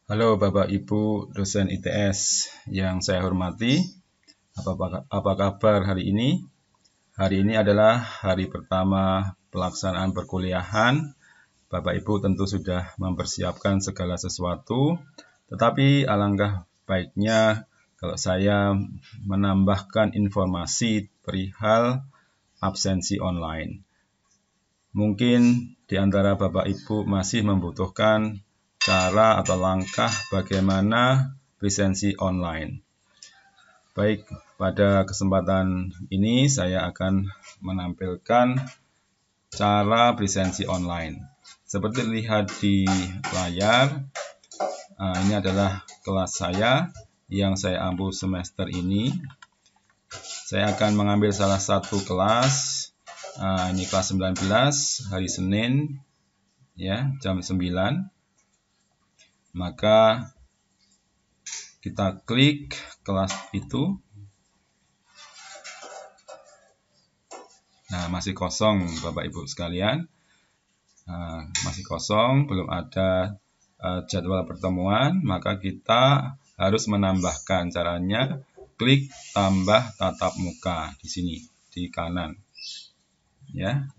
Halo Bapak Ibu dosen ITS yang saya hormati, apa kabar hari ini? Hari ini adalah hari pertama pelaksanaan perkuliahan. Bapak Ibu tentu sudah mempersiapkan segala sesuatu, tetapi alangkah baiknya kalau saya menambahkan informasi perihal absensi online. Mungkin di antara Bapak Ibu masih membutuhkan cara atau langkah bagaimana presensi online. Baik, pada kesempatan ini saya akan menampilkan cara presensi online. Seperti dilihat di layar, ini adalah kelas saya yang saya ambil semester ini. Saya akan mengambil salah satu kelas, ini kelas 19, hari Senin, ya, jam 9. Maka kita klik kelas itu. Nah, masih kosong Bapak Ibu sekalian. Masih kosong, belum ada jadwal pertemuan, maka kita harus menambahkan. Caranya klik tambah tatap muka di sini, di kanan. Ya.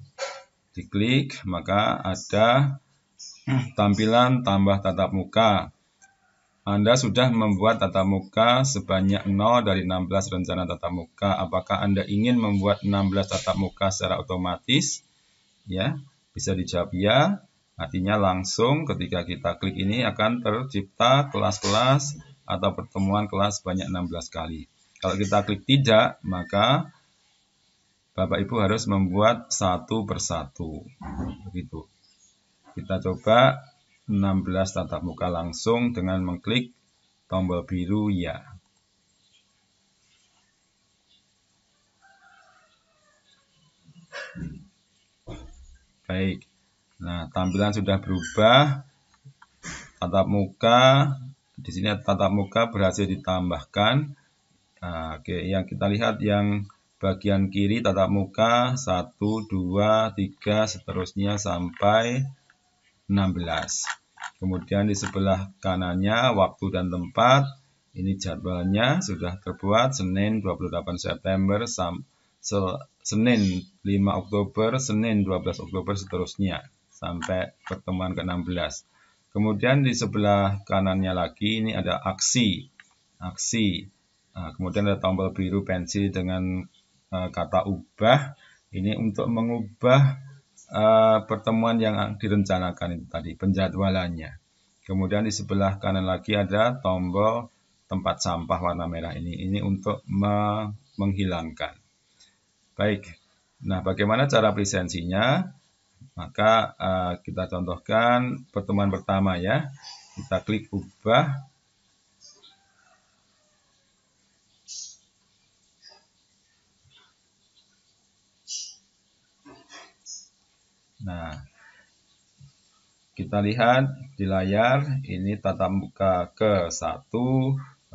Diklik, maka ada tampilan tambah tatap muka. Anda sudah membuat tatap muka sebanyak 0 dari 16 rencana tatap muka. Apakah Anda ingin membuat 16 tatap muka secara otomatis? Ya, bisa dijawab ya. Artinya langsung ketika kita klik ini akan tercipta kelas-kelas atau pertemuan kelas sebanyak 16 kali. Kalau kita klik tidak, maka Bapak Ibu harus membuat satu persatu. Begitu. Kita coba 16 tatap muka langsung dengan mengklik tombol biru ya. Baik. Nah, tampilan sudah berubah. Tatap muka di sini tatap muka berhasil ditambahkan. Nah, oke, yang kita lihat yang bagian kiri tatap muka 1, 2, 3 seterusnya sampai 16. Kemudian di sebelah kanannya waktu dan tempat. Ini jadwalnya sudah terbuat Senin 28 September Senin 5 Oktober, Senin 12 Oktober seterusnya sampai pertemuan ke-16. Kemudian di sebelah kanannya lagi ini ada aksi. Nah, kemudian ada tombol biru pensil dengan kata ubah. Ini untuk mengubah pertemuan yang direncanakan itu tadi, penjadwalannya. Kemudian di sebelah kanan lagi ada tombol tempat sampah warna merah ini. Ini untuk menghilangkan. Baik, nah bagaimana cara presensinya? Maka kita contohkan pertemuan pertama ya. Kita klik ubah. Nah, kita lihat di layar ini tatap muka ke-1,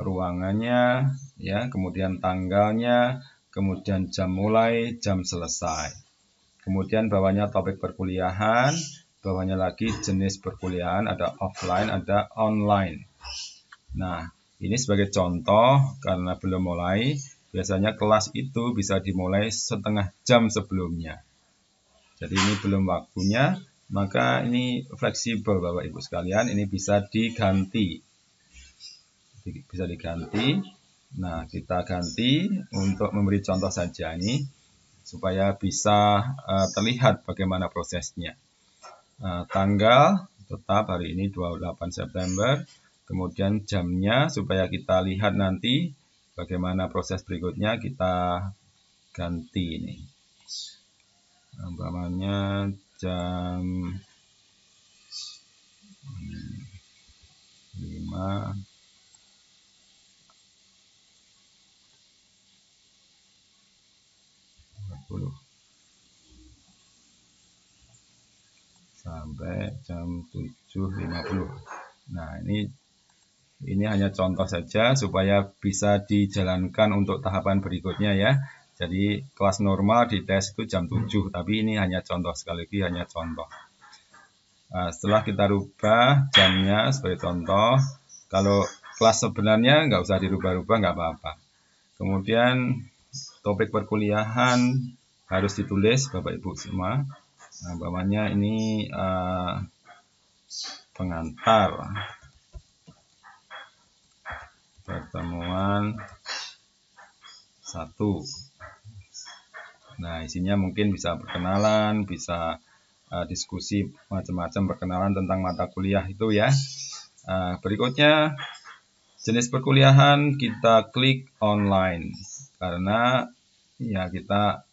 ruangannya, ya, kemudian tanggalnya, kemudian jam mulai, jam selesai. Kemudian bawahnya topik perkuliahan, bawahnya lagi jenis perkuliahan, ada offline, ada online. Nah, ini sebagai contoh karena belum mulai, biasanya kelas itu bisa dimulai setengah jam sebelumnya. Jadi ini belum waktunya, maka ini fleksibel Bapak Ibu sekalian, ini bisa diganti. Nah, kita ganti untuk memberi contoh saja ini, supaya bisa terlihat bagaimana prosesnya. Tanggal tetap hari ini 28 September, kemudian jamnya supaya kita lihat nanti bagaimana proses berikutnya kita ganti ini. Umpamanya jam 5 sampai jam 7.50. Nah, ini hanya contoh saja supaya bisa dijalankan untuk tahapan berikutnya ya. Jadi kelas normal di tes itu jam 7, tapi ini hanya contoh, sekali lagi hanya contoh. Nah, setelah kita rubah jamnya sebagai contoh, Kalau kelas sebenarnya nggak usah dirubah-rubah, nggak apa-apa. Kemudian topik perkuliahan harus ditulis Bapak Ibu semua. Nah, umpamanya ini pengantar pertemuan 1. Nah, isinya mungkin bisa perkenalan, bisa diskusi macam-macam, perkenalan tentang mata kuliah itu ya. Berikutnya, jenis perkuliahan kita klik online karena ya kita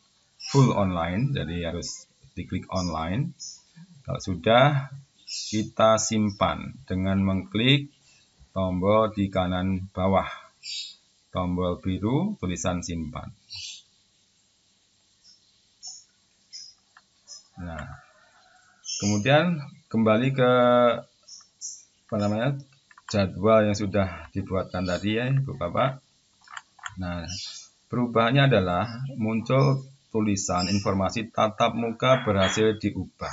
full online, jadi harus diklik online. Kalau sudah, kita simpan dengan mengklik tombol di kanan bawah, tombol biru tulisan simpan. Nah, kemudian kembali ke jadwal yang sudah dibuatkan tadi ya Ibu Bapak. Nah, perubahannya adalah muncul tulisan informasi tatap muka berhasil diubah.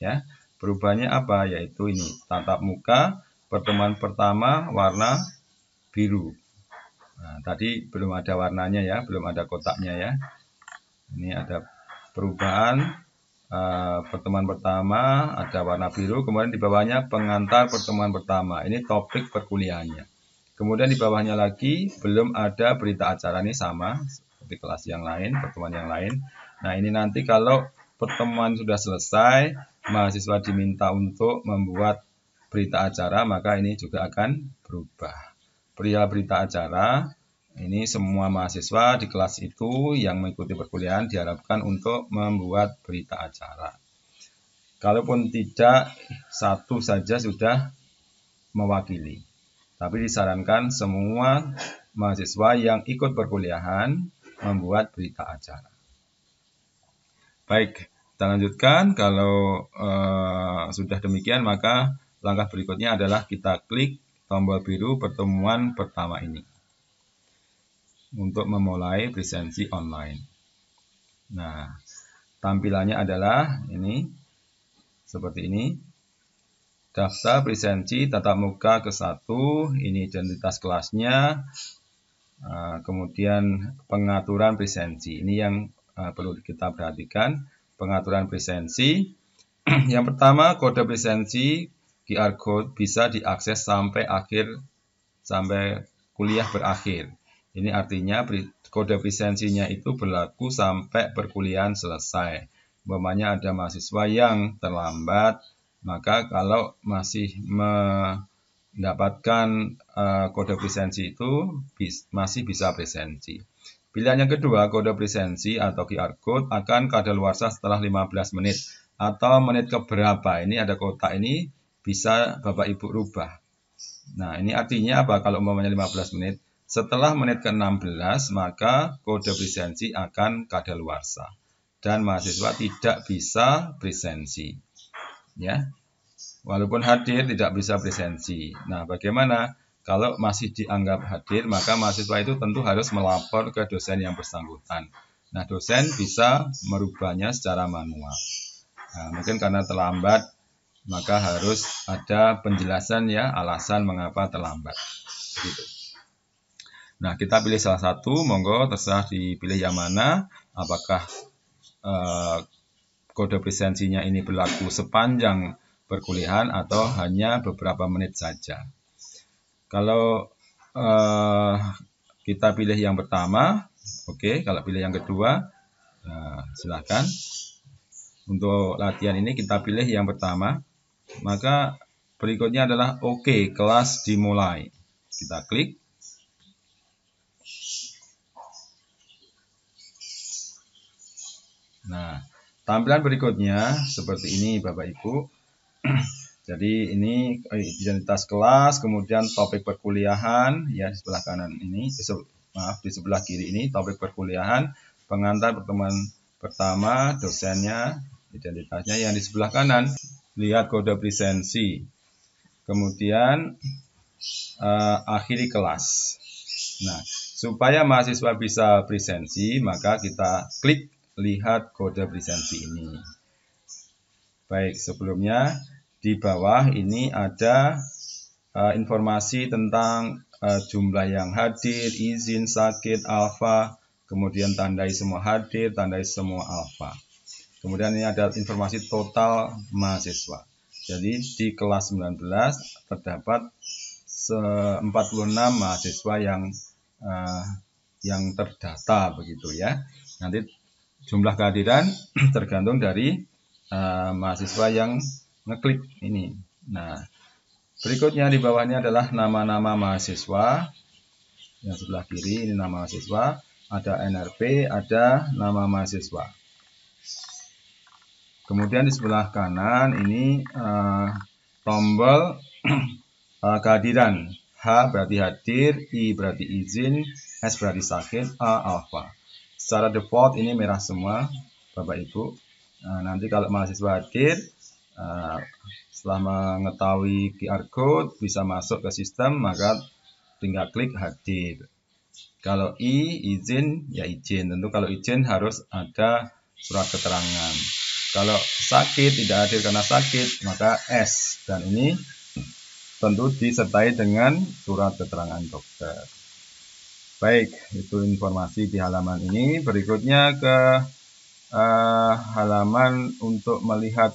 Ya, perubahannya apa? Yaitu ini, tatap muka pertemuan pertama warna biru. Nah, tadi belum ada warnanya ya, belum ada kotaknya ya. Ini ada perubahan. Pertemuan pertama ada warna biru, kemudian di bawahnya pengantar pertemuan pertama. Ini topik perkuliahannya. Kemudian di bawahnya lagi belum ada berita acara, ini sama seperti kelas yang lain, pertemuan yang lain. Nah, ini nanti kalau pertemuan sudah selesai, mahasiswa diminta untuk membuat berita acara, maka ini juga akan berubah. Perihal berita acara, ini semua mahasiswa di kelas itu yang mengikuti perkuliahan diharapkan untuk membuat berita acara. Kalaupun tidak, satu saja sudah mewakili. Tapi disarankan semua mahasiswa yang ikut perkuliahan membuat berita acara. Baik, kita lanjutkan. Kalau sudah demikian, maka langkah berikutnya adalah kita klik tombol biru pertemuan pertama ini untuk memulai presensi online. Nah, tampilannya adalah ini, seperti ini. Daftar presensi tatap muka ke-1, ini identitas kelasnya, kemudian pengaturan presensi. Ini yang perlu kita perhatikan, pengaturan presensi. Yang pertama, kode presensi QR code bisa diakses sampai kuliah berakhir. Ini artinya kode presensinya itu berlaku sampai perkuliahan selesai. Umpamanya ada mahasiswa yang terlambat, maka kalau masih mendapatkan kode presensi itu masih bisa presensi. Pilihan yang kedua, kode presensi atau QR code akan kadaluarsa setelah 15 menit atau menit keberapa. Ini ada kotak ini bisa Bapak Ibu rubah. Nah, ini artinya apa? Kalau umpamanya 15 menit, setelah menit ke-16 maka kode presensi akan kadaluarsa dan mahasiswa tidak bisa presensi. Ya. Walaupun hadir tidak bisa presensi. Nah, bagaimana? Kalau masih dianggap hadir, maka mahasiswa itu tentu harus melapor ke dosen yang bersangkutan. Nah, dosen bisa merubahnya secara manual. Nah, mungkin karena terlambat, maka harus ada penjelasan ya, alasan mengapa terlambat. Gitu. Nah, kita pilih salah satu, monggo terserah dipilih yang mana. Apakah kode presensinya ini berlaku sepanjang perkuliahan atau hanya beberapa menit saja. Kalau kita pilih yang pertama, oke. Kalau pilih yang kedua, silakan. Untuk latihan ini kita pilih yang pertama. Maka berikutnya adalah oke, kelas dimulai. Kita klik. Nah, tampilan berikutnya seperti ini Bapak Ibu. Jadi ini identitas kelas, kemudian topik perkuliahan ya di sebelah kanan ini, di sebelah kiri ini topik perkuliahan, pengantar pertemuan pertama, dosennya, identitasnya. Yang di sebelah kanan lihat kode presensi. Kemudian akhiri kelas. Nah, supaya mahasiswa bisa presensi, maka kita klik lihat kode presensi ini. Baik, sebelumnya di bawah ini ada informasi tentang jumlah yang hadir, izin, sakit, alfa, kemudian tandai semua hadir, tandai semua alfa. Kemudian ini ada informasi total mahasiswa. Jadi di kelas 19 terdapat 46 mahasiswa yang terdata begitu ya. Nanti jumlah kehadiran tergantung dari mahasiswa yang ngeklik ini. Nah, berikutnya di bawahnya adalah nama-nama mahasiswa. Yang sebelah kiri ini nama mahasiswa, ada NRP, ada nama mahasiswa. Kemudian di sebelah kanan ini tombol kehadiran. H berarti hadir, I berarti izin, S berarti sakit, A alfa. Secara default ini merah semua, Bapak Ibu. Nanti kalau mahasiswa hadir, setelah mengetahui QR code bisa masuk ke sistem, maka tinggal klik hadir. Kalau I izin, ya izin. Tentu kalau izin harus ada surat keterangan. Kalau sakit, tidak hadir karena sakit, maka S. Dan ini tentu disertai dengan surat keterangan dokter. Baik, itu informasi di halaman ini. Berikutnya ke halaman untuk melihat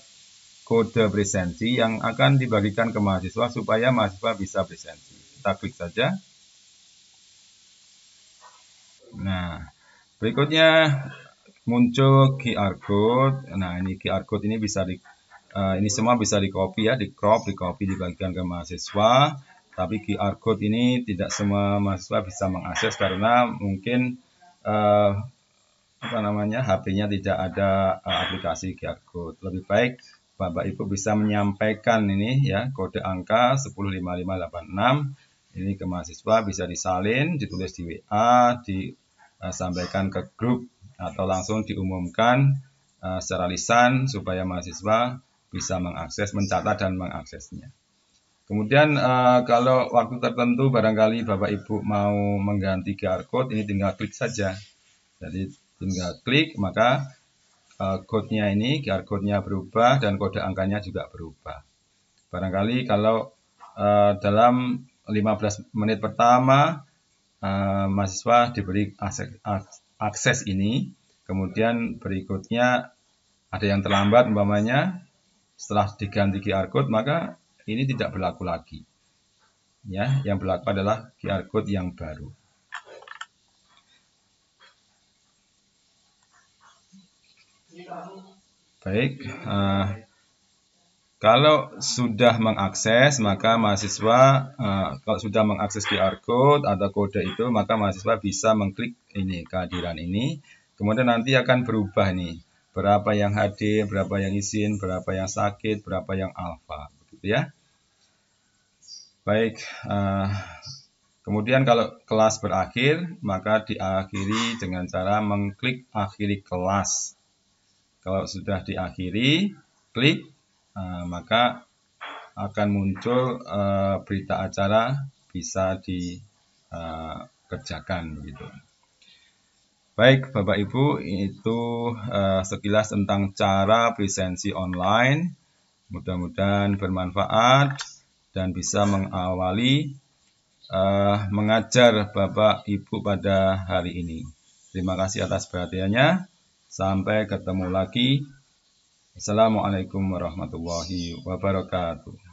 kode presensi yang akan dibagikan ke mahasiswa supaya mahasiswa bisa presensi. Kita klik saja. Nah, berikutnya muncul QR code. Nah, ini QR code ini bisa ini semua bisa di copy ya, di crop, di copy, dibagikan ke mahasiswa. Tapi QR code ini tidak semua mahasiswa bisa mengakses karena mungkin HP-nya tidak ada aplikasi QR code. Lebih baik Bapak Ibu bisa menyampaikan ini ya, kode angka 105586 ini ke mahasiswa, bisa disalin, ditulis di WA, disampaikan ke grup atau langsung diumumkan secara lisan supaya mahasiswa bisa mengakses, mencatat dan mengaksesnya. Kemudian kalau waktu tertentu barangkali Bapak Ibu mau mengganti QR code, ini tinggal klik saja. Jadi tinggal klik, maka code-nya ini, QR code-nya berubah dan kode angkanya juga berubah. Barangkali kalau dalam 15 menit pertama mahasiswa diberi akses ini, kemudian berikutnya ada yang terlambat umpamanya, setelah diganti QR code maka ini tidak berlaku lagi. Ya, yang berlaku adalah QR code yang baru. Baik, kalau sudah mengakses maka mahasiswa kalau sudah mengakses QR code atau kode itu maka mahasiswa bisa mengklik ini kehadiran ini. Kemudian nanti akan berubah nih, berapa yang hadir, berapa yang izin, berapa yang sakit, berapa yang alfa, begitu ya. Baik, kemudian kalau kelas berakhir maka diakhiri dengan cara mengklik akhiri kelas. Kalau sudah diakhiri, klik, maka akan muncul berita acara bisa dikerjakan gitu. Baik Bapak Ibu, itu sekilas tentang cara presensi online. Mudah-mudahan bermanfaat dan bisa mengawali mengajar Bapak Ibu pada hari ini. Terima kasih atas perhatiannya. Sampai ketemu lagi. Assalamualaikum warahmatullahi wabarakatuh.